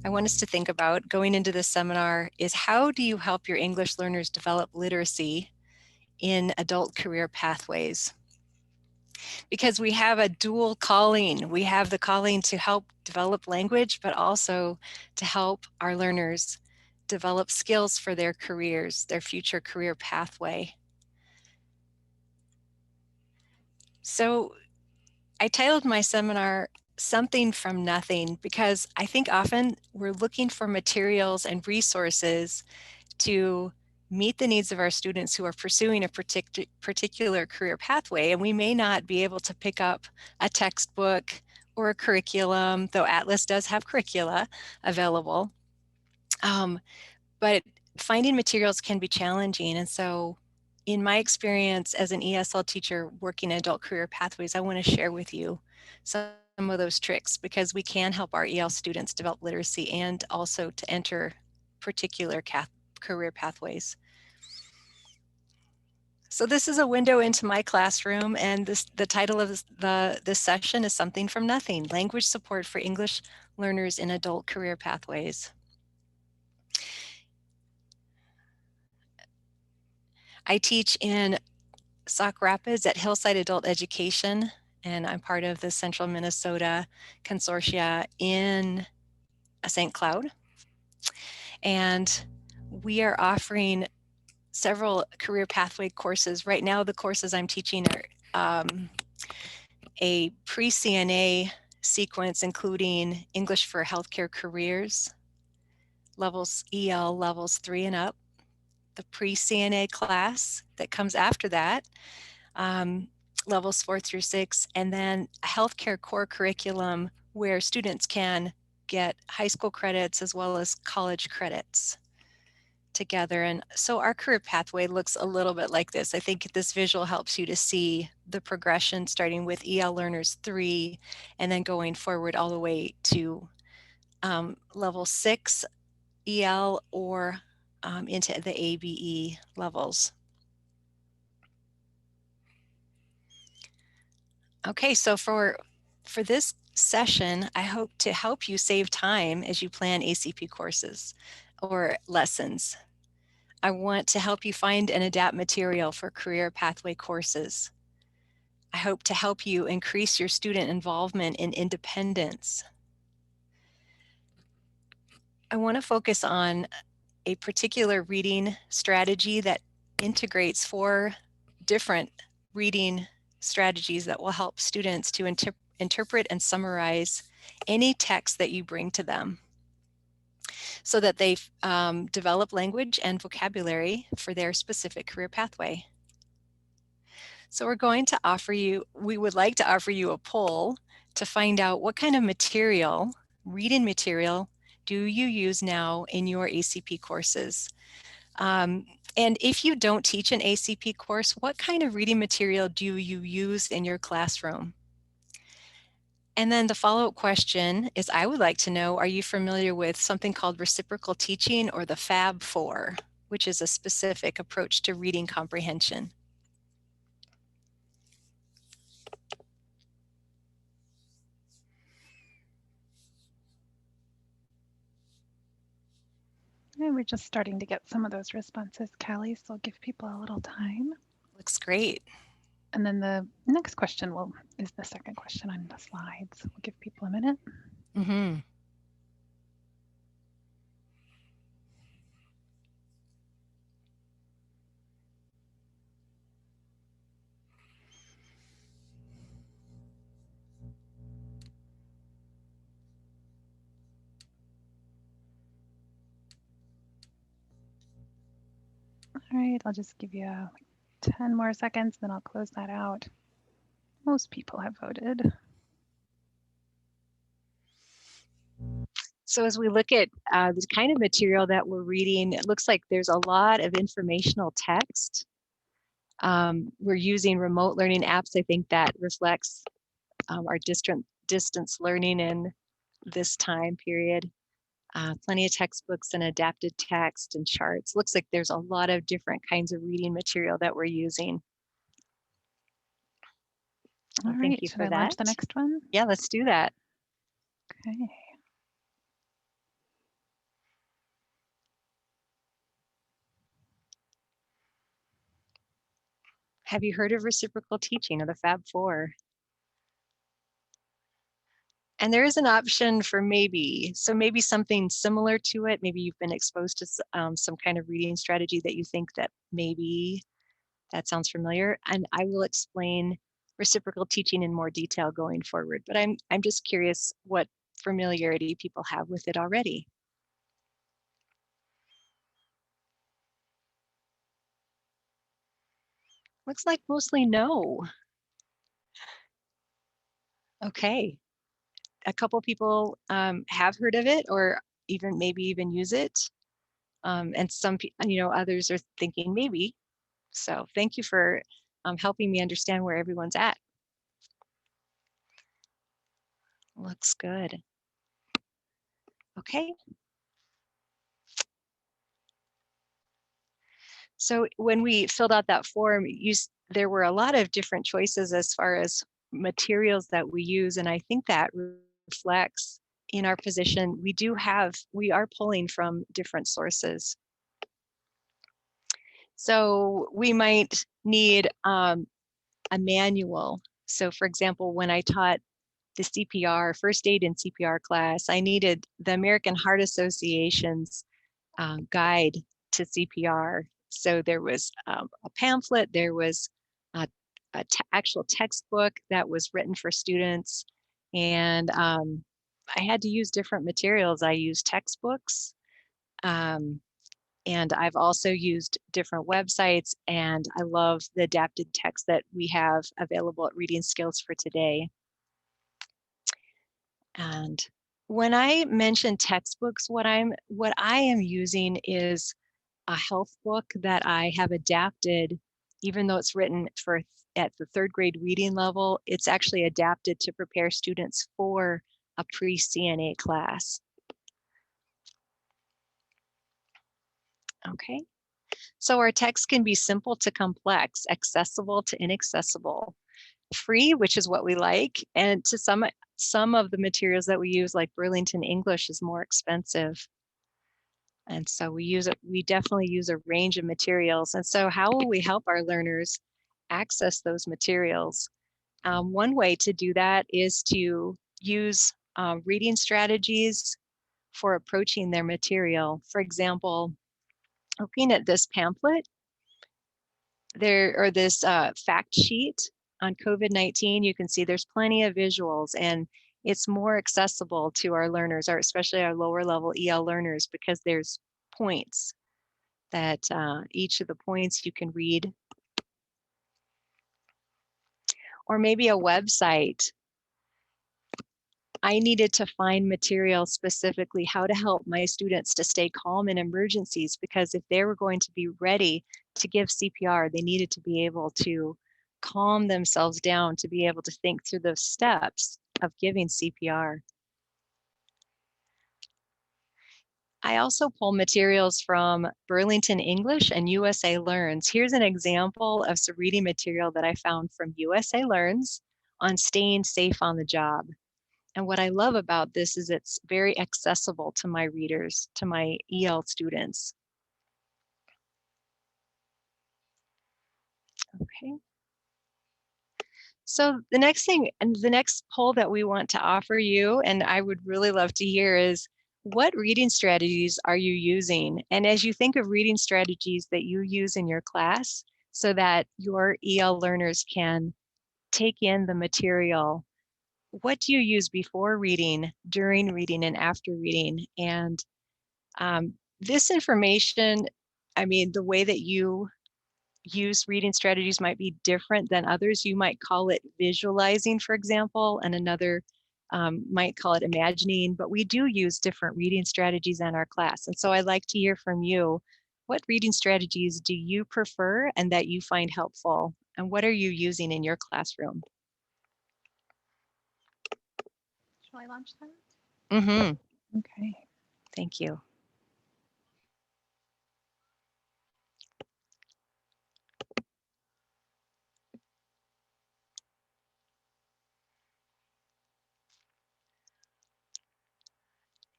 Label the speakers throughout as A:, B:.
A: I want us to think about going into this seminar is how do you help your English learners develop literacy in adult career pathways? Because we have a dual calling. We have the calling to help develop language, but also to help our learners develop skills for their careers, their future career pathway. So I titled my seminar Something from Nothing because I think often we're looking for materials and resources to meet the needs of our students who are pursuing a particular career pathway, and we may not be able to pick up a textbook or a curriculum, though Atlas does have curricula available. But finding materials can be challenging, and so in my experience as an ESL teacher working in adult career pathways, I want to share with you some of those tricks because we can help our EL students develop literacy and also to enter particular career pathways. So this is a window into my classroom, and the title of this session is Something from Nothing, Language Support for English Learners in Adult Career Pathways. I teach in Sauk Rapids at Hillside Adult Education, and I'm part of the Central Minnesota Consortia in St. Cloud. And we are offering several career pathway courses. Right now, the courses I'm teaching are a pre-CNA sequence, including English for Healthcare Careers, EL levels 3 and up, the pre-CNA class that comes after that, levels 4 through 6, and then a healthcare core curriculum where students can get high school credits as well as college credits together. And so our career pathway looks a little bit like this. I think this visual helps you to see the progression starting with EL Learners 3 and then going forward all the way to level 6 EL or into the ABE levels. Okay, so for this session, I hope to help you save time as you plan ACP courses or lessons. I want to help you find and adapt material for career pathway courses. I hope to help you increase your student involvement in independence. I want to focus on a particular reading strategy that integrates 4 different reading strategies that will help students to interpret and summarize any text that you bring to them so that they develop language and vocabulary for their specific career pathway. So we're going to offer you, we would like to offer you a poll to find out what kind of material, reading material, do you use now in your ACP courses? And if you don't teach an ACP course, what kind of reading material do you use in your classroom? And then the follow-up question is, I would like to know, are you familiar with something called reciprocal teaching or the Fab4, which is a specific approach to reading comprehension?
B: And we're just starting to get some of those responses, Callie, so I'll give people a little time.
A: Looks great.
B: And then the next question is the second question on the slides. We'll give people a minute.
A: Mm-hmm.
B: All right, I'll just give you 10 more seconds, then I'll close that out. Most people have voted.
A: So as we look at the kind of material that we're reading, it looks like there's a lot of informational text. We're using remote learning apps. I think that reflects our distance learning in this time period. Plenty of textbooks and adapted text and charts. Looks like there's a lot of different kinds of reading material that we're using.
B: All right,
A: thank you
B: should
A: for
B: I
A: that.
B: launch the next one?
A: Yeah, let's do that.
B: Okay.
A: Have you heard of reciprocal teaching or the Fab Four? And there is an option for maybe. So maybe something similar to it. Maybe you've been exposed to some kind of reading strategy that you think that maybe that sounds familiar. And I will explain reciprocal teaching in more detail going forward. But I'm just curious what familiarity people have with it already. Looks like mostly no. Okay. A couple people have heard of it or even maybe even use it. And some, others are thinking maybe. So thank you for helping me understand where everyone's at. Looks good. Okay. So when we filled out that form, there were a lot of different choices as far as materials that we use. And I think that reflects in our position. We are pulling from different sources. So we might need a manual. So for example, when I taught the CPR, first aid and CPR class, I needed the American Heart Association's guide to CPR. So there was a pamphlet, there was actual textbook that was written for students, and I had to use different materials. I used textbooks, um, and I've also used different websites, and I love the adapted text that we have available at Reading Skills for Today. And when I mention textbooks, what I am using is a health book that I have adapted, even though it's written for at the third grade reading level, it's actually adapted to prepare students for a pre-CNA class. Okay, so our text can be simple to complex, accessible to inaccessible, free, which is what we like, and to some of the materials that we use, like Burlington English, is more expensive. And so we definitely use a range of materials. And so how will we help our learners access those materials? One way to do that is to use reading strategies for approaching their material. For example, looking at this pamphlet, this fact sheet on COVID-19, you can see there's plenty of visuals, and it's more accessible to our learners, or especially our lower level EL learners, because there's points that each of the points you can read. Or maybe a website. I needed to find material specifically how to help my students to stay calm in emergencies, because if they were going to be ready to give CPR, they needed to be able to calm themselves down to be able to think through the steps of giving CPR. I also pull materials from Burlington English and USA Learns. Here's an example of some reading material that I found from USA Learns on staying safe on the job. And what I love about this is it's very accessible to my readers, to my EL students. Okay. So the next thing, and the next poll that we want to offer you, and I would really love to hear, is what reading strategies are you using? And as you think of reading strategies that you use in your class so that your EL learners can take in the material, what do you use before reading, during reading, and after reading? And this information, I mean, the way that you use reading strategies might be different than others. You might call it visualizing, for example, and another might call it imagining, but we do use different reading strategies in our class. And so I'd like to hear from you. What reading strategies do you prefer and that you find helpful? And what are you using in your classroom?
B: Shall I launch that?
A: Mm-hmm.
B: Okay.
A: Thank you.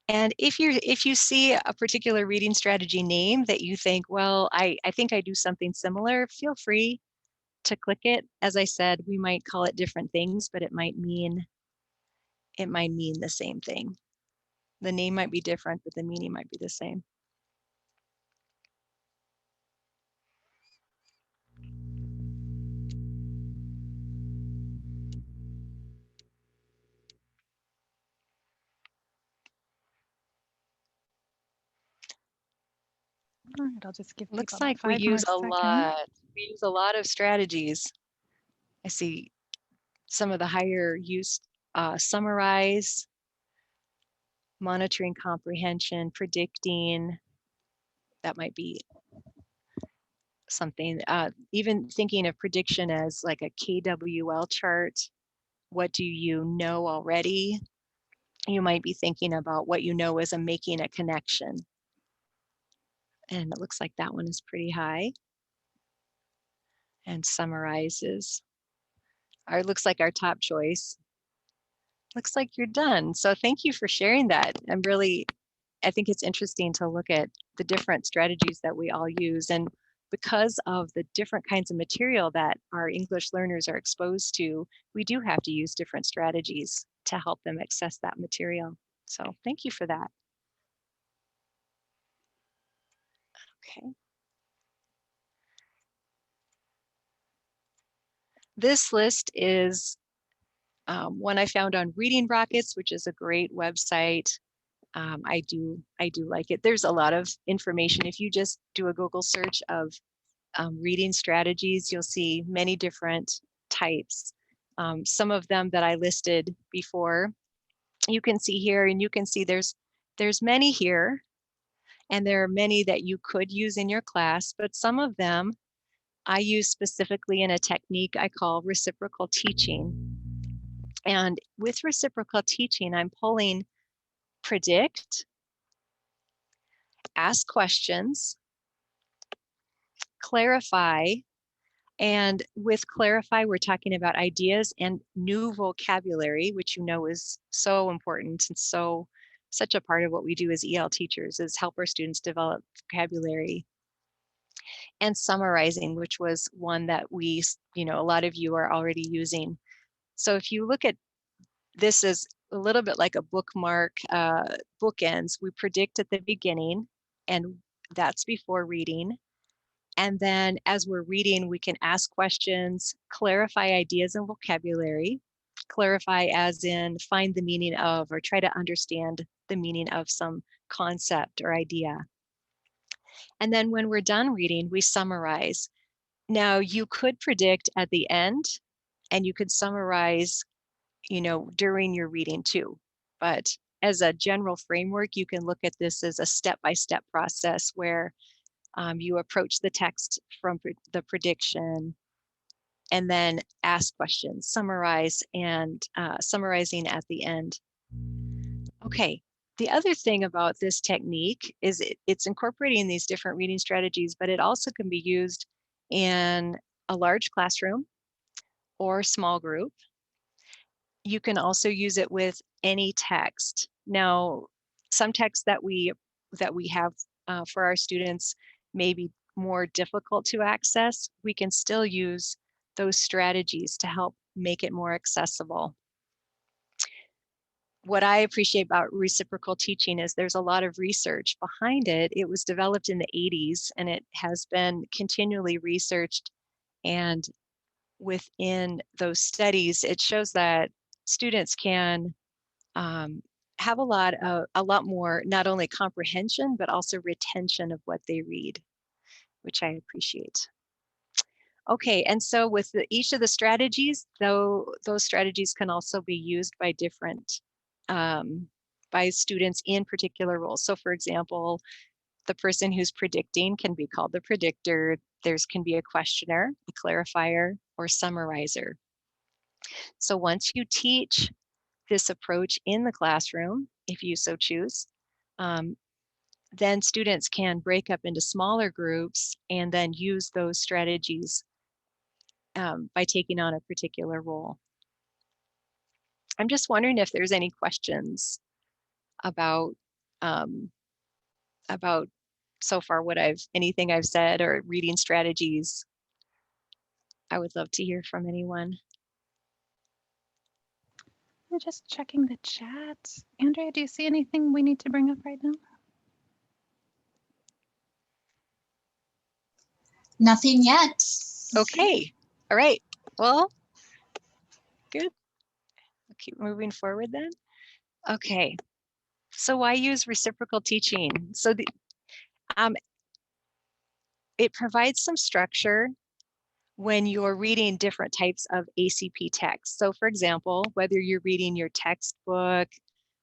A: And if you see a particular reading strategy name that you think, well, I think I do something similar, feel free to click it. As I said, we might call it different things, but it might mean the same thing. The name might be different, but the meaning might be the same.
B: All right, I'll just give people
A: Looks
B: about
A: like we
B: 5 more
A: use a
B: seconds.
A: lot. We use a lot of strategies. I see some of the higher use, summarize, monitoring comprehension, predicting. That might be something, even thinking of prediction as like a KWL chart. What do you know already? You might be thinking about what you know as making a connection. And it looks like that one is pretty high. And summarizes. Looks like our top choice. Looks like you're done. So thank you for sharing that. I think it's interesting to look at the different strategies that we all use. And because of the different kinds of material that our English learners are exposed to, we do have to use different strategies to help them access that material. So thank you for that. Okay. This list is one I found on Reading Rockets, which is a great website. I do like it. There's a lot of information. If you just do a Google search of reading strategies, you'll see many different types. Some of them that I listed before, you can see here, and you can see there's many here, and there are many that you could use in your class, but some of them I use specifically in a technique I call reciprocal teaching. And with reciprocal teaching, I'm pulling predict, ask questions, clarify, and with clarify, we're talking about ideas and new vocabulary, which you know is so important and such a part of what we do as EL teachers is help our students develop vocabulary. And summarizing, which was one that a lot of you are already using. So if you look at this as a little bit like a bookmark, bookends, we predict at the beginning, and that's before reading. And then as we're reading, we can ask questions, clarify ideas and vocabulary, clarify as in find the meaning of, or try to understand the meaning of some concept or idea. And then when we're done reading, we summarize. Now you could predict at the end, and you could summarize, during your reading too. But as a general framework, you can look at this as a step-by-step process where you approach the text from the prediction and then ask questions, summarize, and summarizing at the end. Okay, the other thing about this technique is it's incorporating these different reading strategies, but it also can be used in a large classroom or small group. You can also use it with any text. Now, some texts that we have for our students may be more difficult to access. We can still use those strategies to help make it more accessible. What I appreciate about reciprocal teaching is there's a lot of research behind it. It was developed in the 80s and it has been continually researched, and within those studies, it shows that students can have a lot more, not only comprehension, but also retention of what they read, which I appreciate. Okay, and so with each of the strategies, though, those strategies can also be used by by students in particular roles. So for example, the person who's predicting can be called the predictor. There's can be a questioner, a clarifier, or summarizer. So once you teach this approach in the classroom, if you so choose, um, then students can break up into smaller groups and then use those strategies by taking on a particular role. I'm just wondering if there's any questions about um, about so far anything I've said or reading strategies. I would love to hear from anyone.
B: I'm just checking the chat. Andrea, do you see anything we need to bring up right now?
C: Nothing yet.
A: Okay. All right. Well, good. I'll keep moving forward then. Okay. So why use reciprocal teaching? So it provides some structure when you're reading different types of ACP text. So for example, whether you're reading your textbook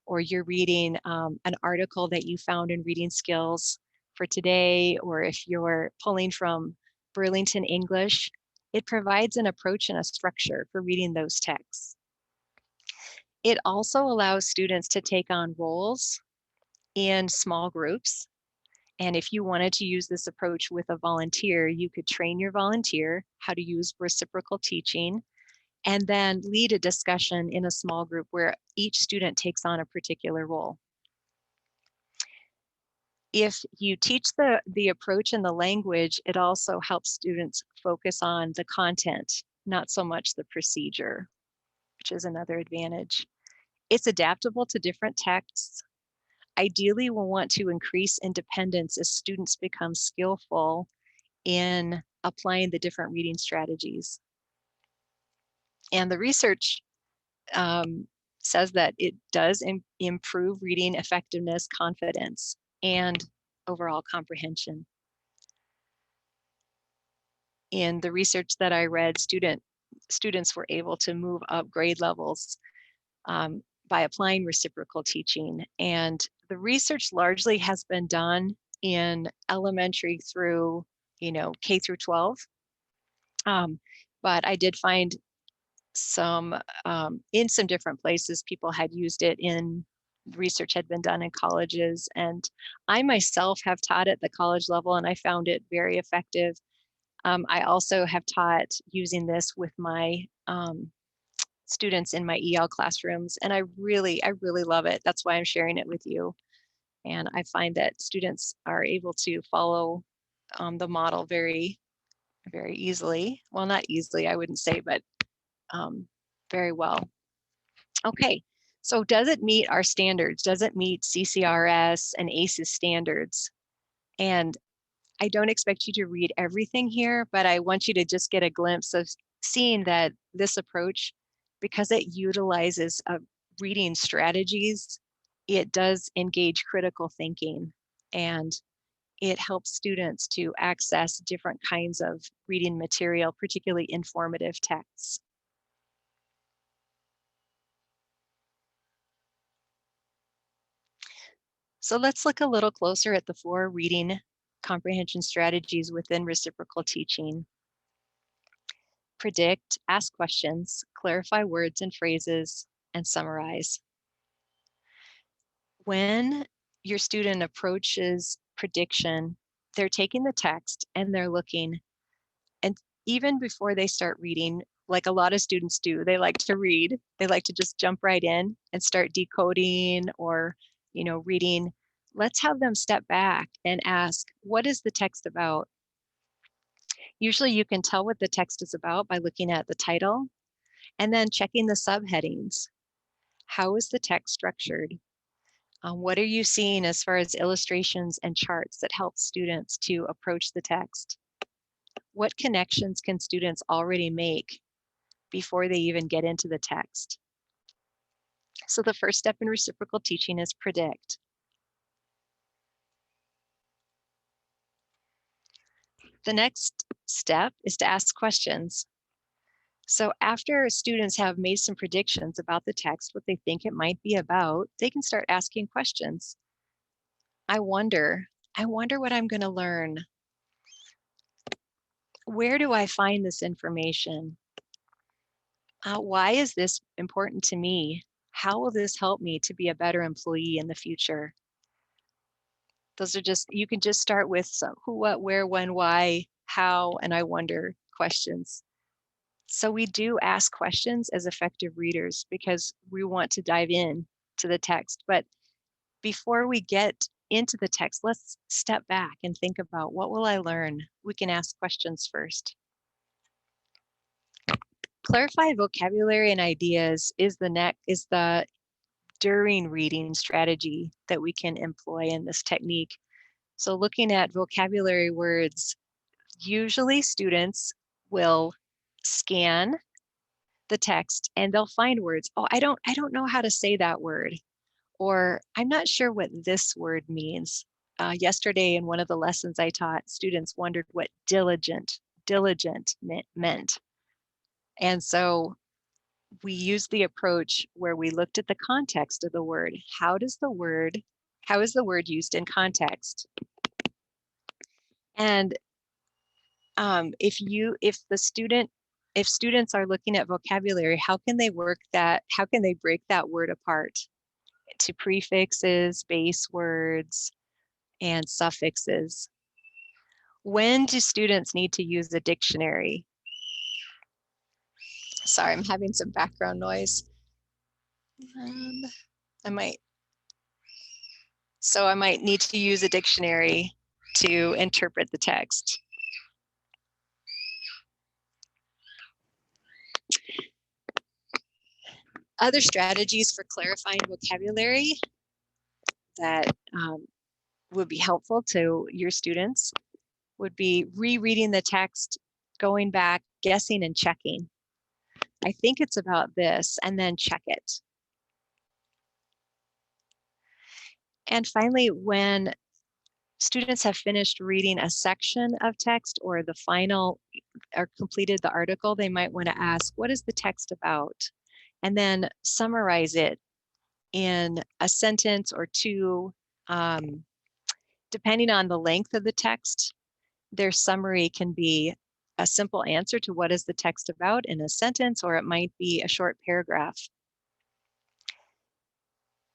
A: or you're reading an article that you found in reading skills for today, or if you're pulling from Burlington English, it provides an approach and a structure for reading those texts. It also allows students to take on roles in small groups. And if you wanted to use this approach with a volunteer, you could train your volunteer how to use reciprocal teaching and then lead a discussion in a small group where each student takes on a particular role. If you teach the approach and the language, it also helps students focus on the content, not so much the procedure, which is another advantage. It's adaptable to different texts. Ideally, we'll want to increase independence as students become skillful in applying the different reading strategies. And the research says that it does improve reading effectiveness, confidence, and overall comprehension. In the research that I read, students were able to move up grade levels by applying reciprocal teaching. And the research largely has been done in elementary through, K through 12. But I did find some in some different places people had used it in research had been done in colleges, and I myself have taught at the college level and I found it very effective. I also have taught using this with my students in my EL classrooms, and I really love it. That's why I'm sharing it with you. And I find that students are able to follow the model very easily. Well, not easily, I wouldn't say, but very well. Okay, so does it meet our standards? Does it meet CCRS and ACES standards? And I don't expect you to read everything here, but I want you to just get a glimpse of seeing that this approach, because it utilizes reading strategies, it does engage critical thinking, and it helps students to access different kinds of reading material, particularly informative texts. So let's look a little closer at the 4 reading comprehension strategies within reciprocal teaching. Predict, ask questions, clarify words and phrases, and summarize. When your student approaches prediction, they're taking the text and they're looking, and even before they start reading, like a lot of students do, they like to read. They like to just jump right in and start decoding or, reading. Let's have them step back and ask, what is the text about? Usually you can tell what the text is about by looking at the title and then checking the subheadings. How is the text structured? What are you seeing as far as illustrations and charts that help students to approach the text? What connections can students already make before they even get into the text? So the first step in reciprocal teaching is predict. The next step is to ask questions. So after students have made some predictions about the text, what they think it might be about, they can start asking questions. I wonder what I'm going to learn. Where do I find this information? Why is this important to me? How will this help me to be a better employee in the future? Those are just, you can just start with some who, what, where, when, why, how, and I wonder questions. So we do ask questions as effective readers because we want to dive in to the text. But before we get into the text, let's step back and think about, what will I learn? We can ask questions first. clarify vocabulary and ideas is the during reading strategy that we can employ in this technique. So looking at vocabulary words, usually students will scan the text and they'll find words. Oh, I don't know how to say that word, or I'm not sure what this word means. Yesterday in one of the lessons I taught, students wondered what diligent meant. And so we used the approach where we looked at the context of the word. How is the word used in context? And if students are looking at vocabulary, how can they break that word apart to prefixes, base words, and suffixes? When do students need to use a dictionary? Sorry, I'm having some background noise. I might need to use a dictionary to interpret the text. Other strategies for clarifying vocabulary that would be helpful to your students would be rereading the text, going back, guessing and checking. I think it's about this, and then check it. And finally, when students have finished reading a section of text or the final or completed the article, they might want to ask, what is the text about? And then summarize it in a sentence or two, depending on the length of the text. Their summary can be a simple answer to what is the text about in a sentence, or it might be a short paragraph.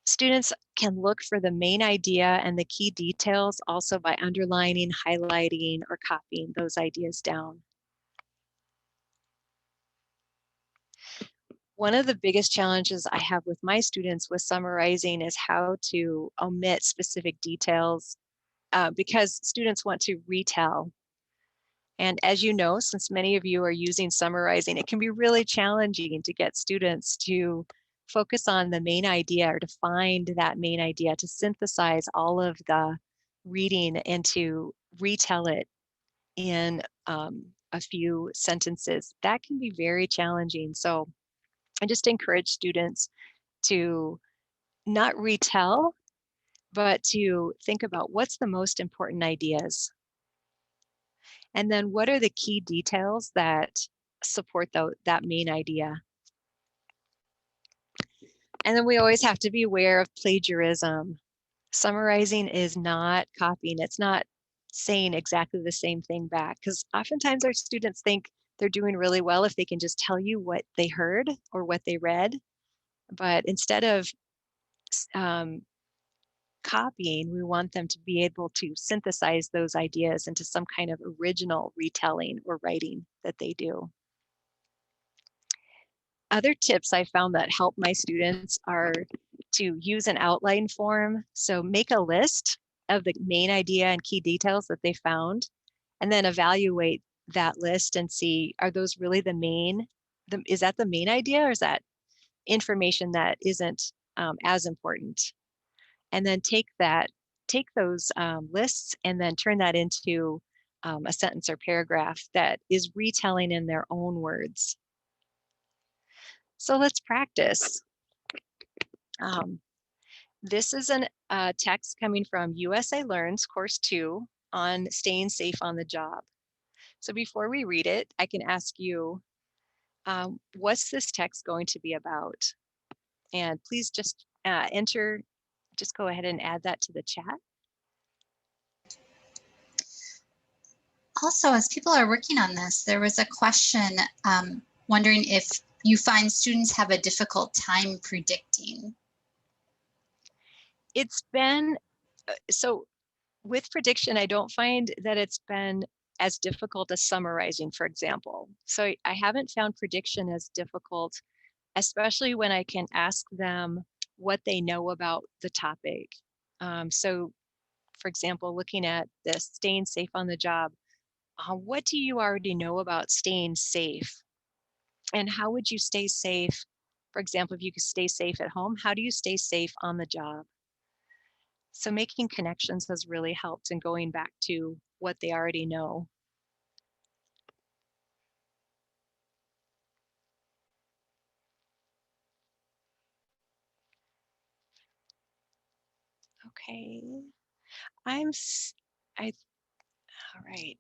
A: Students can look for the main idea and the key details also by underlining, highlighting, or copying those ideas down. One of the biggest challenges I have with my students with summarizing is how to omit specific details because students want to retell. And as you know, since many of you are using summarizing, it can be really challenging to get students to focus on the main idea or to find that main idea, to synthesize all of the reading and to retell it in a few sentences. That can be very challenging. So I just encourage students to not retell, but to think about what's the most important ideas. And then what are the key details that support that main idea? And then we always have to be aware of plagiarism. Summarizing is not copying. It's not saying exactly the same thing back, because oftentimes our students think they're doing really well if they can just tell you what they heard or what they read. But instead of um, copying, we want them to be able to synthesize those ideas into some kind of original retelling or writing that they do. Other tips I found that help my students are to use an outline form. So make a list of the main idea and key details that they found, and then evaluate that list and see, are those really is that the main idea, or is that information that isn't as important? And then take those lists and then turn that into a sentence or paragraph that is retelling in their own words. So let's practice. This is a text coming from USA Learns Course 2 on staying safe on the job. So before we read it, I can ask you, what's this text going to be about? And please just just go ahead and add that to the chat.
C: Also, as people are working on this, there was a question wondering if you find students have a difficult time predicting.
A: It's been, so with prediction, I don't find that it's been as difficult as summarizing, for example. So I haven't found prediction as difficult, especially when I can ask them what they know about the topic. So for example, looking at this staying safe on the job, what do you already know about staying safe? And how would you stay safe? For example, if you could stay safe at home, how do you stay safe on the job? So making connections has really helped and going back to what they already know. Okay. I, all right.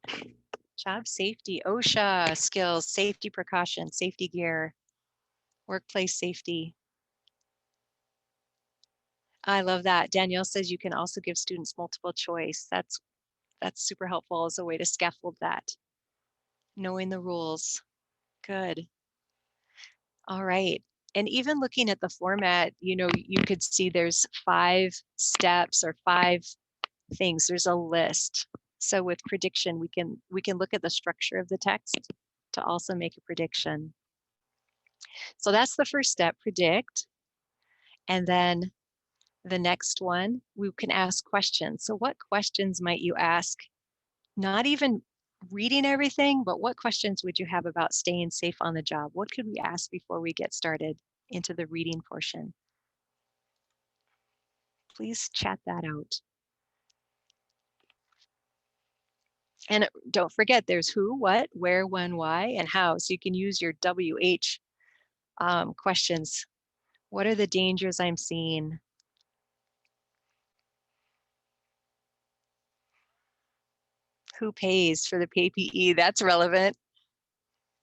A: Job safety, OSHA skills, safety precautions, safety gear, workplace safety. I love that. Danielle says you can also give students multiple choice. That's super helpful as a way to scaffold that. Knowing the rules. Good. All right. And even looking at the format, you could see there's 5 steps or 5 things. There's a list. So with prediction, we can look at the structure of the text to also make a prediction. So that's the first step, predict. And then the next one, we can ask questions. So what questions might you ask? Not even reading everything, but what questions would you have about staying safe on the job? What could we ask before we get started into the reading portion? Please chat that out. And don't forget, there's who, what, where, when, why, and how. So you can use your WH questions. What are the dangers I'm seeing? Who pays for the PPE? That's relevant.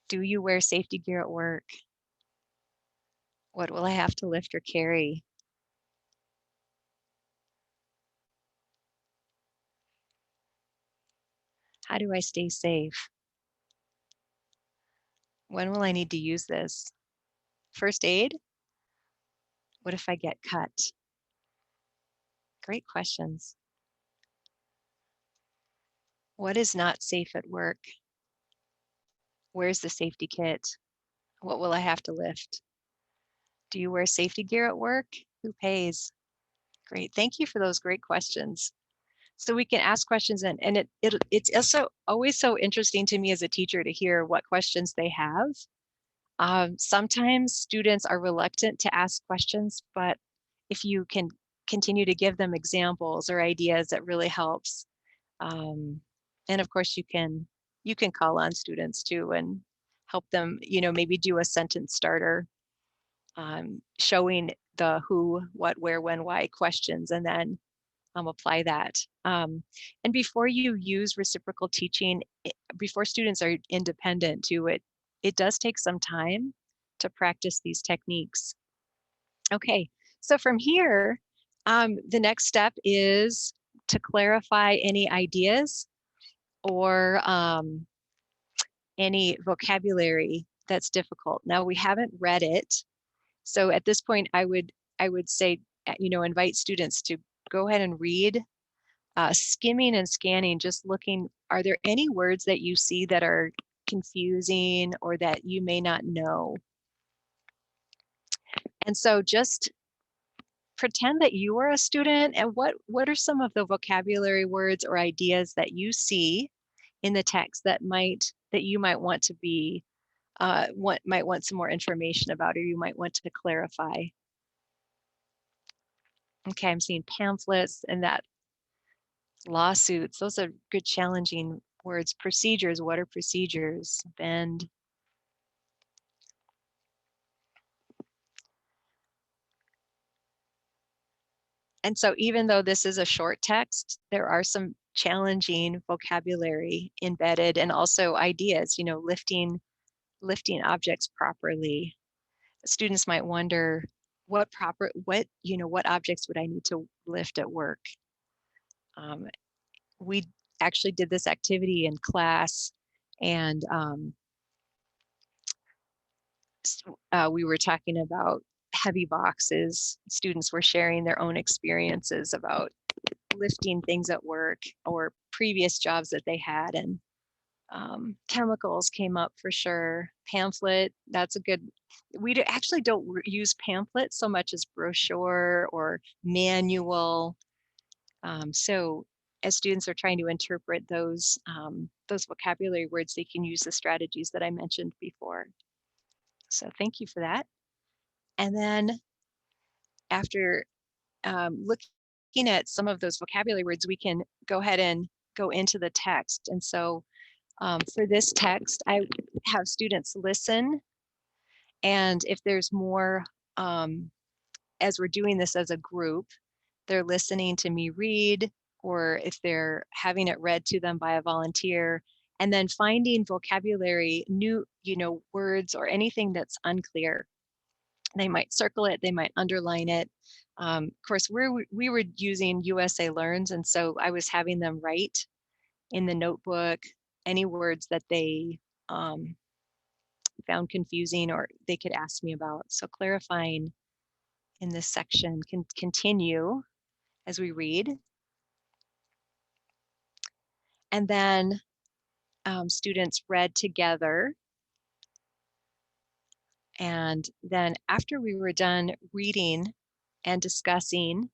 A: Do you wear safety gear at work? What will I have to lift or carry? How do I stay safe? When will I need to use this? First aid? What if I get cut? Great questions. What is not safe at work? Where's the safety kit? What will I have to lift? Do you wear safety gear at work? Who pays? Great. Thank you for those great questions. So we can ask questions and it's also always so interesting to me as a teacher to hear what questions they have. Sometimes students are reluctant to ask questions, but if you can continue to give them examples or ideas, that really helps. And of course, you can call on students too and help them, maybe do a sentence starter, showing the who, what, where, when, why questions, and then apply that. And before you use reciprocal teaching, before students are independent to it, it does take some time to practice these techniques. Okay, so from here, the next step is to clarify any ideas or any vocabulary that's difficult. Now we haven't read it, so at this point, I would say, invite students to go ahead and read, skimming and scanning, just looking, are there any words that you see that are confusing or that you may not know? And so just pretend that you are a student, and what are some of the vocabulary words or ideas that you see in the text that you might want to be might want some more information about, or you might want to clarify. Okay, I'm seeing pamphlets and that lawsuits. Those are good challenging words. Procedures, what are procedures? Bend. And so even though this is a short text, there are some challenging vocabulary embedded and also ideas, lifting objects properly. Students might wonder what objects would I need to lift at work? We actually did this activity in class, and we were talking about heavy boxes. Students were sharing their own experiences about lifting things at work or previous jobs that they had, and chemicals came up for sure. Pamphlet, that's a good, actually don't use pamphlet so much as brochure or manual. So as students are trying to interpret those vocabulary words, they can use the strategies that I mentioned before. So thank you for that. And then after looking at some of those vocabulary words, we can go ahead and go into the text. And so for this text, I have students listen. And if there's more, as we're doing this as a group, they're listening to me read, or if they're having it read to them by a volunteer, and then finding vocabulary, new, words or anything that's unclear. They might circle it, they might underline it. Of course, we were using USA Learns, and so I was having them write in the notebook any words that they found confusing or they could ask me about. So clarifying in this section can continue as we read. And then students read together. And then after we were done reading and discussing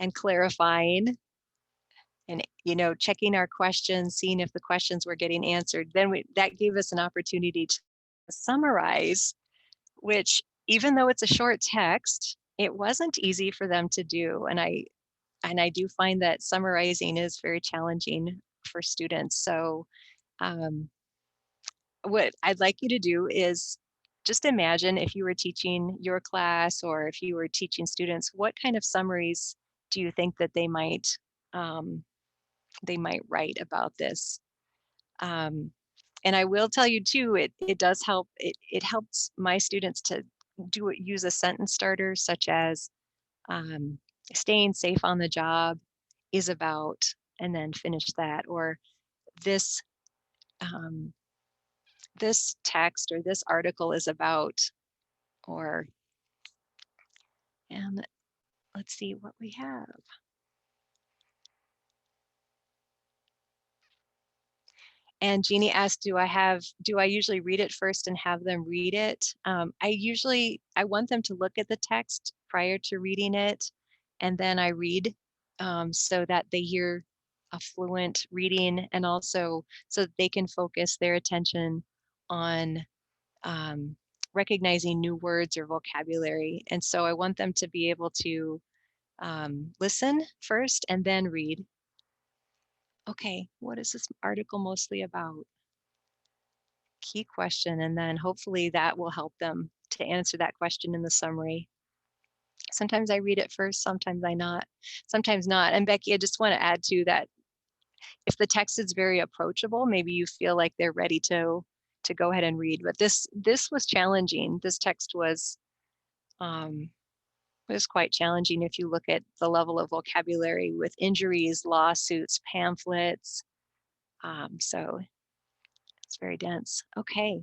A: and clarifying and checking our questions, seeing if the questions were getting answered, then that gave us an opportunity to summarize, which even though it's a short text, it wasn't easy for them to do. And I do find that summarizing is very challenging for students. So what I'd like you to do is just imagine if you were teaching your class or if you were teaching students, what kind of summaries do you think that they might write about this? And I will tell you too, it does help. It helps my students to use a sentence starter such as staying safe on the job is about, and then finish that, or this this text or this article is about, or, and let's see what we have. And Jeannie asked, do I usually read it first and have them read it? I want them to look at the text prior to reading it, and then I read so that they hear a fluent reading, and also so that they can focus their attention on recognizing new words or vocabulary. And so I want them to be able to listen first and then read. Okay, what is this article mostly about? Key question, and then hopefully that will help them to answer that question in the summary. Sometimes I read it first, sometimes sometimes not. And Becky, I just want to add to that, if the text is very approachable, maybe you feel like they're ready to go ahead and read. But this was challenging. This text was quite challenging if you look at the level of vocabulary with injuries, lawsuits, pamphlets. So it's very dense. Okay.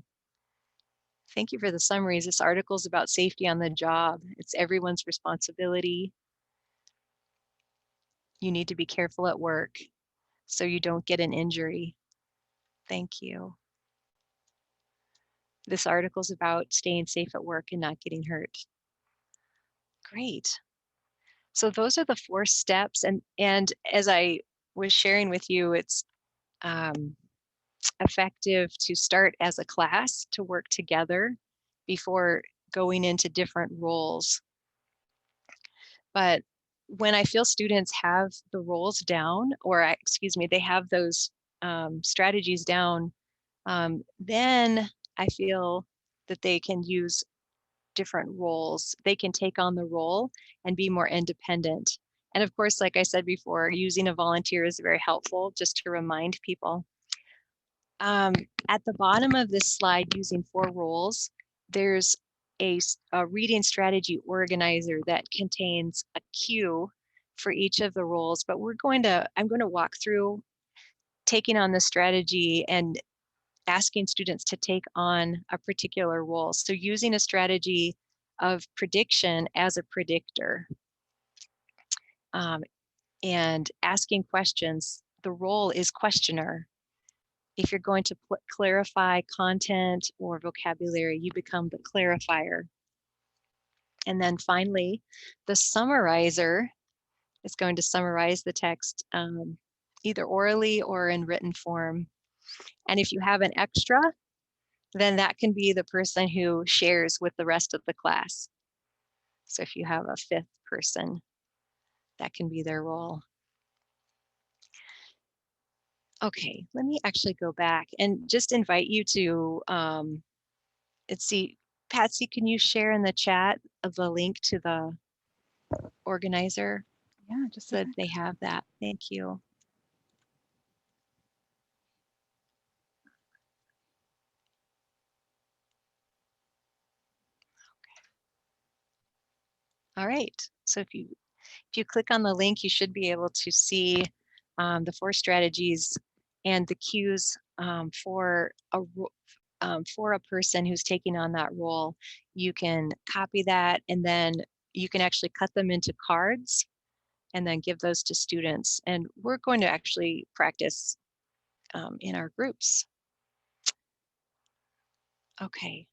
A: Thank you for the summaries. This article is about safety on the job. It's everyone's responsibility. You need to be careful at work so you don't get an injury. Thank you. This article is about staying safe at work and not getting hurt. Great. So those are the 4 steps. And as I was sharing with you, it's effective to start as a class to work together before going into different roles. But when I feel students have the roles down, or excuse me, they have those strategies down, then I feel that they can use different roles. They can take on the role and be more independent. And of course, like I said before, using a volunteer is very helpful just to remind people. At the bottom of this slide, using 4 roles, there's a reading strategy organizer that contains a cue for each of the roles, but I'm going to walk through taking on the strategy and asking students to take on a particular role. So using a strategy of prediction as a predictor, and asking questions. The role is questioner. If you're going to clarify content or vocabulary, you become the clarifier. And then finally, the summarizer is going to summarize the text either orally or in written form. And if you have an extra, then that can be the person who shares with the rest of the class. So if you have a fifth person, that can be their role. Okay, let me actually go back and just invite you to, let's see, Patsy, can you share in the chat of the link to the organizer
B: Yeah, just
A: so
B: a
A: that
B: sec.
A: they have that? Thank you. All right, so if you click on the link, you should be able to see the 4 strategies and the cues for a person who's taking on that role. You can copy that, and then you can actually cut them into cards and then give those to students. And we're going to actually practice in our groups. Okay.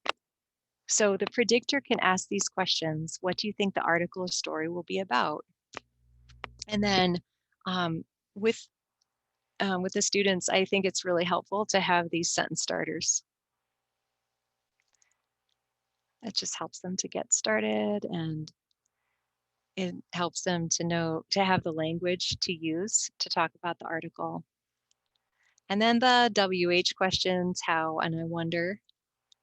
A: So the predictor can ask these questions. What do you think the article or story will be about? And then um, with the students, I think it's really helpful to have these sentence starters. It just helps them to get started, and it helps them to know, to have the language to use to talk about the article. And then the WH questions, how and I wonder.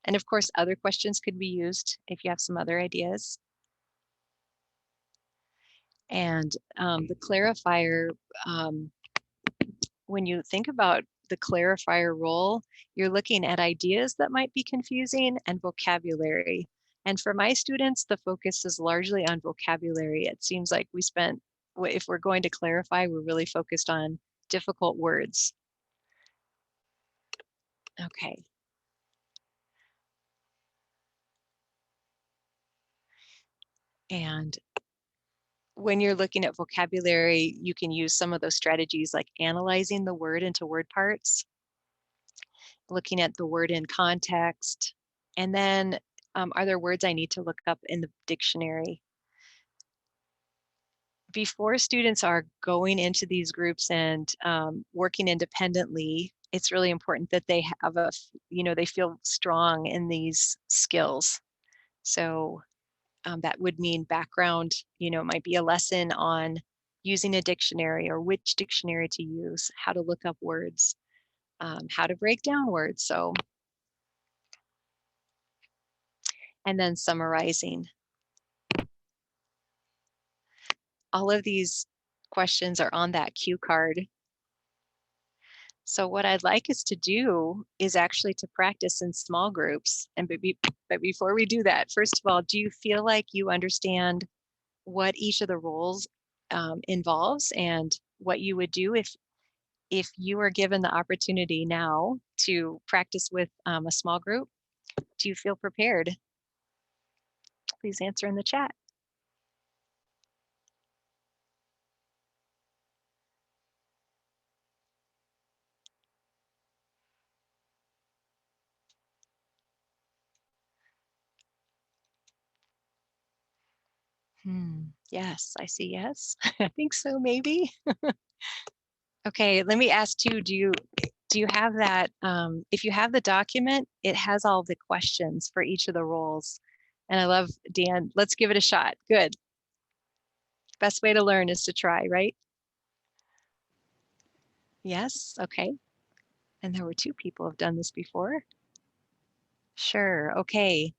A: And of course, other questions could be used if you have some other ideas. And the clarifier, when you think about the clarifier role, you're looking at ideas that might be confusing and vocabulary. And for my students, the focus is largely on vocabulary. It seems like if we're going to clarify, we're really focused on difficult words. Okay. And when you're looking at vocabulary, you can use some of those strategies like analyzing the word into word parts, looking at the word in context, and then are there words I need to look up in the dictionary? Before students are going into these groups and working independently, it's really important that they have they feel strong in these skills. So that would mean background, it might be a lesson on using a dictionary or which dictionary to use, how to look up words, how to break down words. So, and then summarizing. All of these questions are on that cue card. So what I'd like us to do is actually to practice in small groups. But before we do that, first of all, do you feel like you understand what each of the roles involves and what you would do if you were given the opportunity now to practice with a small group? Do you feel prepared? Please answer in the chat. Yes, I see yes. I think so, maybe. Okay, let me ask too, do you have that, if you have the document, it has all the questions for each of the roles. And I love, Dan, let's give it a shot. Good. Best way to learn is to try, right? Yes, okay. And there were 2 people who have done this before. Sure, okay.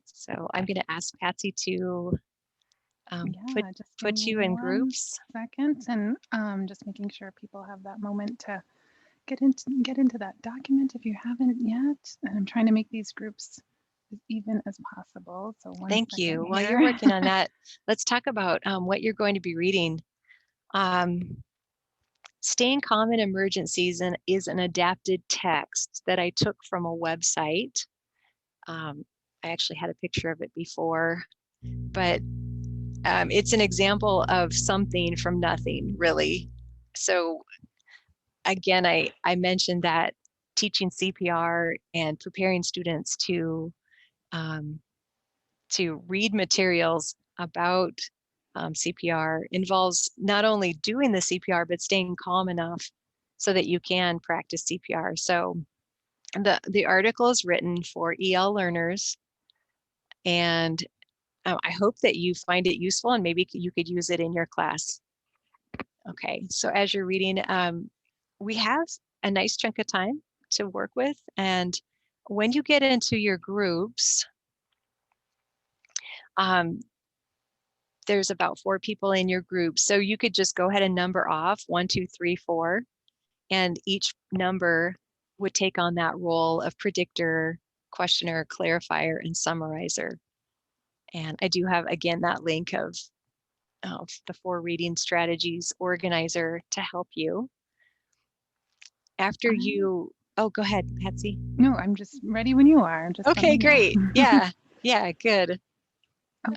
A: So I'm gonna ask Patsy to
B: Yeah, just give
A: put
B: me
A: you in
B: 1
A: groups.
B: second, and just making sure people have that moment to get into that document if you haven't yet. And I'm trying to make these groups as even as possible. So 1
A: Thank
B: second
A: you. While
B: here.
A: you're working on that, let's talk about what you're going to be reading. Staying Calm in Emergencies is an adapted text that I took from a website. I actually had a picture of it before, but it's an example of something from nothing, really. So again, I mentioned that teaching CPR and preparing students to read materials about CPR involves not only doing the CPR, but staying calm enough so that you can practice CPR. So The article is written for EL learners, and I hope that you find it useful and maybe you could use it in your class. Okay, so as you're reading, we have a nice chunk of time to work with, and when you get into your groups, there's about 4 people in your group, so you could just go ahead and number off 1, 2, 3, 4, and each number would take on that role of predictor, questioner, clarifier, and summarizer. And I do have, again, that link of the 4 reading strategies organizer to help you. After you, oh, go ahead, Patsy.
B: No, I'm just ready when you are. Just let
A: Okay,
B: me know.
A: great. Yeah, yeah, good.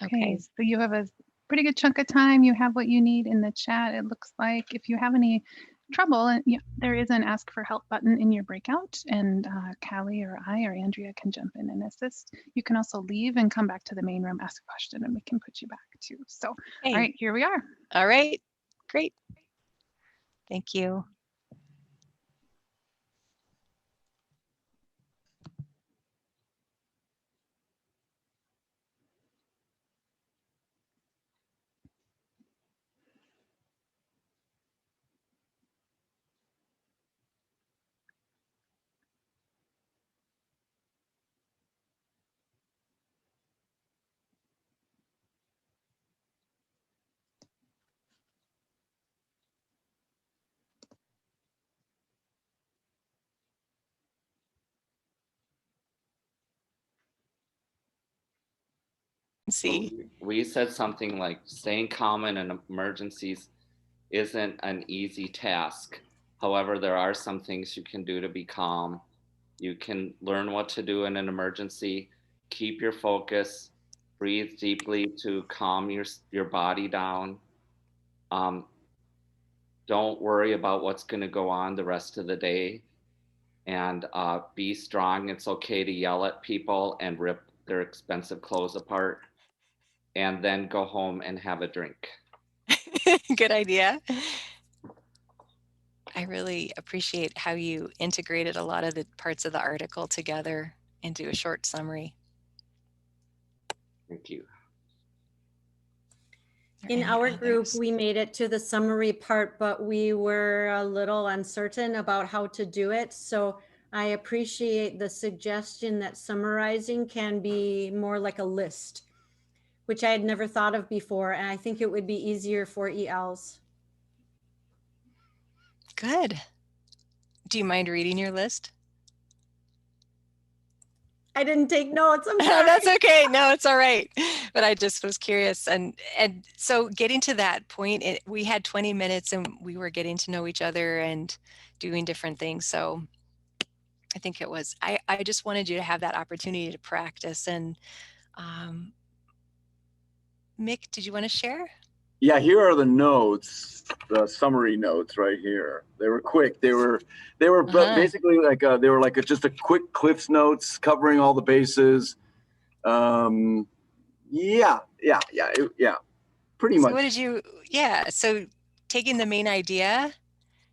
B: Okay, so you have a pretty good chunk of time. You have what you need in the chat, it looks like. If you have any trouble, and yeah, there is an ask for help button in your breakout, and Callie or I or Andrea can jump in and assist. You can also leave and come back to the main room, ask a question, and we can put you back too. So,
A: Hey.
B: all right, here we are.
A: All right, great. Thank you. See.
D: We said something like staying calm in emergencies isn't an easy task. However, there are some things you can do to be calm. You can learn what to do in an emergency, keep your focus, breathe deeply to calm your body down. Don't worry about what's going to go on the rest of the day, and be strong. It's okay to yell at people and rip their expensive clothes apart, and then go home and have a drink.
A: Good idea. I really appreciate how you integrated a lot of the parts of the article together into a short summary.
D: Thank you.
E: In our group, we made it to the summary part, but we were a little uncertain about how to do it. So I appreciate the suggestion that summarizing can be more like a list, which I had never thought of before. And I think it would be easier for ELs.
A: Good. Do you mind reading your list?
E: I didn't take notes. I'm sorry.
A: That's okay. No, it's all right. But I just was curious. And so getting to that point, we had 20 minutes and we were getting to know each other and doing different things. So I think it was, I just wanted you to have that opportunity to practice. And Mick, did you want to share?
F: Yeah, here are the notes, the summary notes right here. They were quick. They were basically like they were like just a quick Cliff's notes covering all the bases. Yeah, pretty much.
A: So what did you? Yeah, so taking the main idea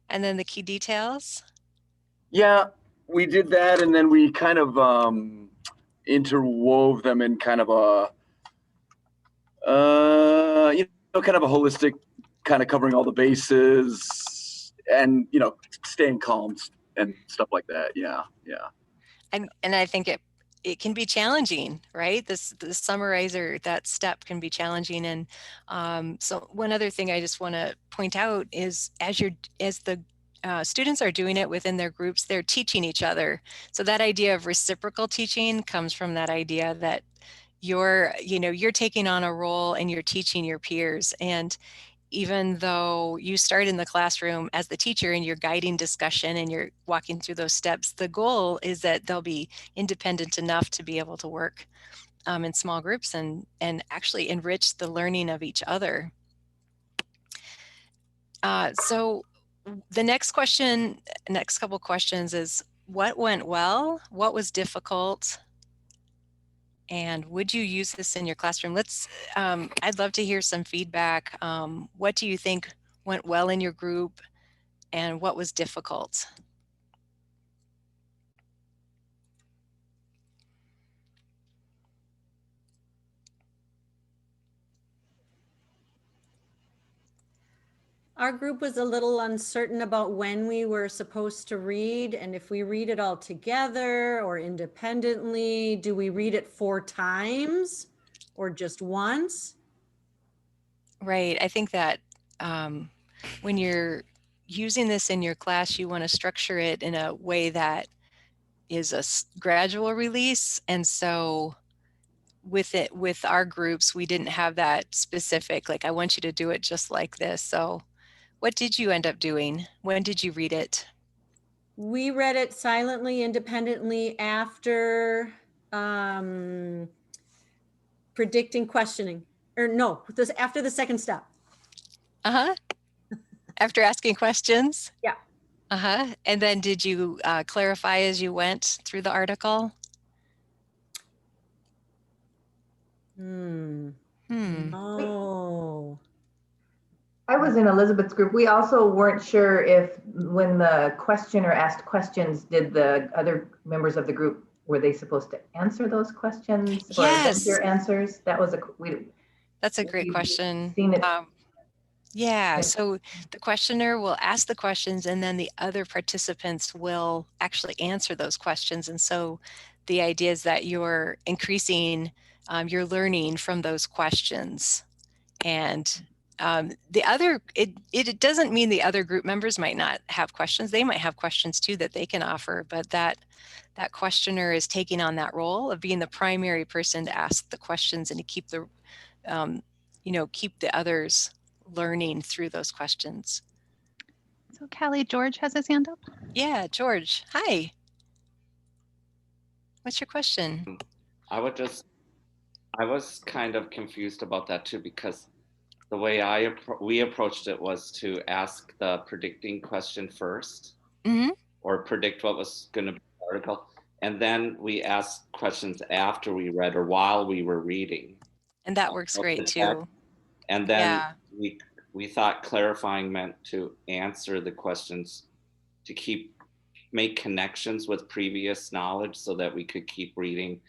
A: and then the key details.
F: Yeah, we did that, and then we kind of interwove them in kind of a kind of a holistic, kind of covering all the bases and staying calm and stuff like that. Yeah.
A: And I think it can be challenging, right? The summarizer, that step can be challenging. And so one other thing I just want to point out is as the students are doing it within their groups, they're teaching each other. So that idea of reciprocal teaching comes from that idea that you're taking on a role and you're teaching your peers. And even though you start in the classroom as the teacher and you're guiding discussion and you're walking through those steps, the goal is that they'll be independent enough to be able to work in small groups and actually enrich the learning of each other. So the next couple questions is, what went well? What was difficult? And would you use this in your classroom? I'd love to hear some feedback. What do you think went well in your group and what was difficult?
E: our group was a little uncertain about when we were supposed to read, and if we read it all together or independently. Do we read it 4 times or just once?
A: Right. I think that when you're using this in your class, you want to structure it in a way that is a gradual release. And so with our groups, we didn't have that specific, like, I want you to do it just like this. So what did you end up doing? When did you read it?
E: We read it silently, independently after predicting questioning, or no, after the second step.
A: Uh-huh. After asking questions?
E: Yeah.
A: Uh-huh. And then did you clarify as you went through the article?
E: Oh.
G: I was in Elizabeth's group. We also weren't sure if when the questioner asked questions, did the other members of the group, were they supposed to answer those questions or volunteer answers? That was
A: that's a great question.
G: Seen it.
A: Yeah, so the questioner will ask the questions and then the other participants will actually answer those questions. And so the idea is that you're increasing your learning from those questions. And it doesn't mean the other group members might not have questions. They might have questions too that they can offer, but that questioner is taking on that role of being the primary person to ask the questions and to keep the keep the others learning through those questions.
B: So Callie, George has his hand up.
A: Yeah, George, hi. What's your question?
D: I was kind of confused about that too, because the way we approached it was to ask the predicting question first, or predict what was going to be the article, and then we asked questions after we read or while we were reading.
A: And that works great too.
D: And then we thought clarifying meant to answer the questions to make connections with previous knowledge so that we could keep reading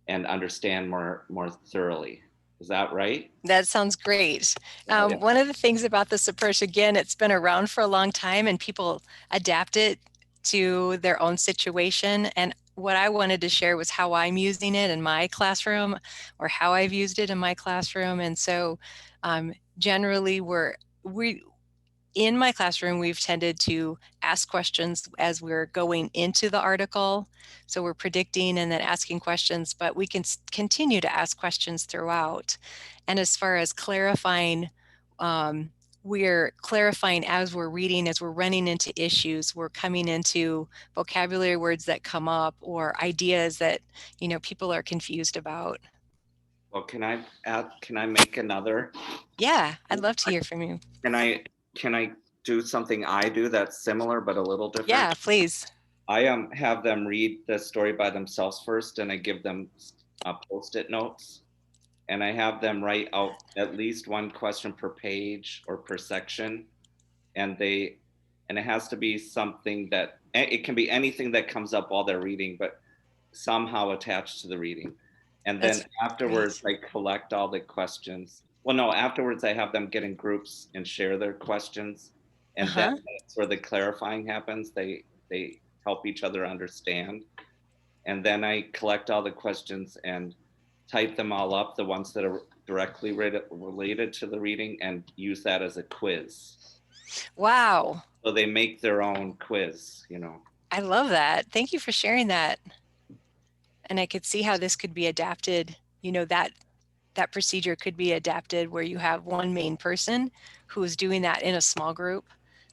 D: and understand more thoroughly. Is that right?
A: That sounds great. One of the things about this approach, again, it's been around for a long time and people adapt it to their own situation. And what I wanted to share was how I'm using it in my classroom, or how I've used it in my classroom. And so generally in my classroom, we've tended to ask questions as we're going into the article. So we're predicting and then asking questions, but we can continue to ask questions throughout. And as far as clarifying, we're clarifying as we're reading, as we're running into issues, we're coming into vocabulary words that come up or ideas that, people are confused about.
D: Well, can I make another?
A: Yeah, I'd love to hear from you.
D: Can I do something I do that's similar but a little different?
A: Yeah, please.
D: I have them read the story by themselves first, and I give them Post-it notes, and I have them write out at least one question per page or per section, and it has to be something that, it can be anything that comes up while they're reading, but somehow attached to the reading. And then afterwards, I collect all the questions. Well, no, afterwards I have them get in groups and share their questions. And that's where the clarifying happens. They help each other understand. And then I collect all the questions and type them all up, the ones that are directly related to the reading, and use that as a quiz.
A: Wow.
D: So they make their own quiz,
A: I love that. Thank you for sharing that. And I could see how this could be adapted, that procedure could be adapted where you have one main person who is doing that in a small group.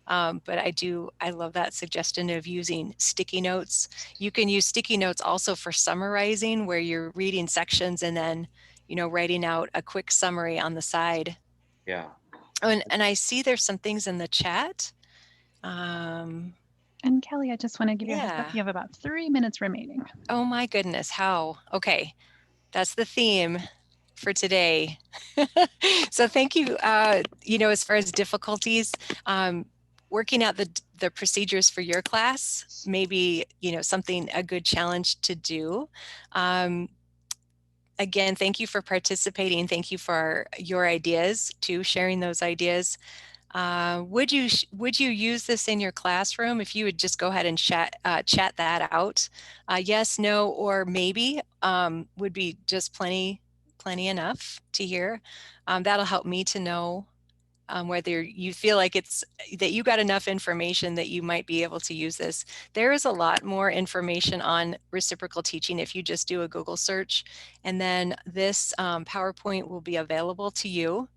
A: But I love that suggestion of using sticky notes. You can use sticky notes also for summarizing, where you're reading sections and then, writing out a quick summary on the side.
D: Yeah.
A: And I see there's some things in the chat.
B: And Kelly, I just want to give you a heads up. You have about 3 minutes remaining.
A: Oh my goodness. How? Okay. That's the theme for today. So thank you. As far as difficulties, working out the procedures for your class, maybe, a good challenge to do. Again, thank you for participating. Thank you for your ideas too, sharing those ideas. Would you use this in your classroom? If you would just go ahead and chat that out. Yes, no, or maybe would be just plenty enough to hear. That'll help me to know whether you feel like that you got enough information that you might be able to use this. There is a lot more information on reciprocal teaching if you just do a Google search, and then this PowerPoint will be available to you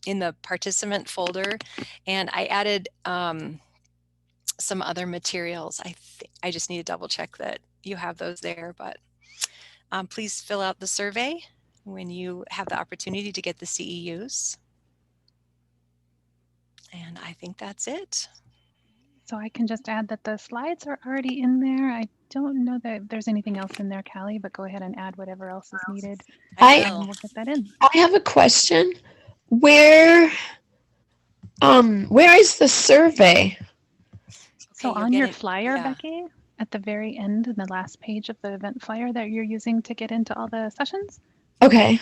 A: in the participant folder. And I added some other materials. I just need to double check that you have those there, but please fill out the survey when you have the opportunity to get the CEUs. And I think that's it.
B: So I can just add that the slides are already in there. I don't know that there's anything else in there, Callie, but go ahead and add whatever else is needed.
A: I will.
B: And we'll get that in.
H: I have a question. Where is the survey?
B: So
A: Okay,
B: on your flyer,
A: yeah.
B: Becky, at the very end, in the last page of the event flyer that you're using to get into all the sessions,
H: Okay.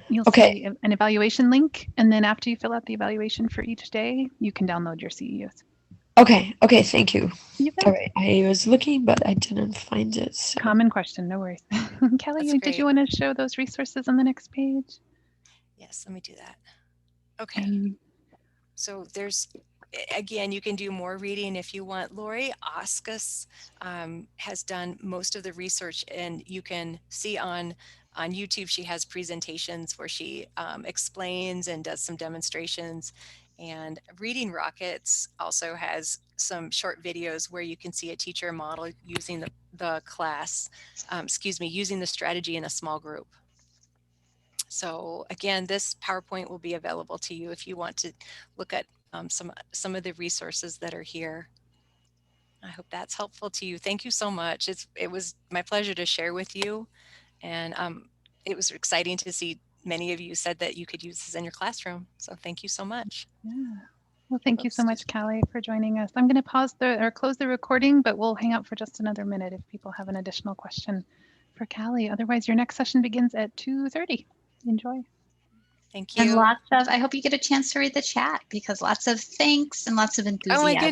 B: you'll
H: Okay.
B: see an evaluation link. And then after you fill out the evaluation for each day, you can download your CEUs.
H: Okay. Okay. Thank you.
B: You bet.
H: All right. I was looking, but I didn't find it. So.
B: Common question, no worries. Kelly,
A: That's
B: did
A: great.
B: you want to show those resources on the next page?
A: Yes, let me do that. Okay. So there's, again, you can do more reading if you want. Lori Oscus has done most of the research, and you can see on YouTube, she has presentations where she explains and does some demonstrations. And Reading Rockets also has some short videos where you can see a teacher model using the class, using the strategy in a small group. So again, this PowerPoint will be available to you if you want to look at some of the resources that are here. I hope that's helpful to you. Thank you so much. It was my pleasure to share with you, and it was exciting to see many of you said that you could use this in your classroom. So thank you so much.
B: Yeah. Well, thank you so much, Callie, for joining us. I'm going to close the recording, but we'll hang out for just another minute if people have an additional question for Callie. Otherwise, your next session begins at 2:30. Enjoy.
A: Thank you.
C: And I hope you get a chance to read the chat, because lots of thanks and lots of enthusiasm.
A: Oh my goodness.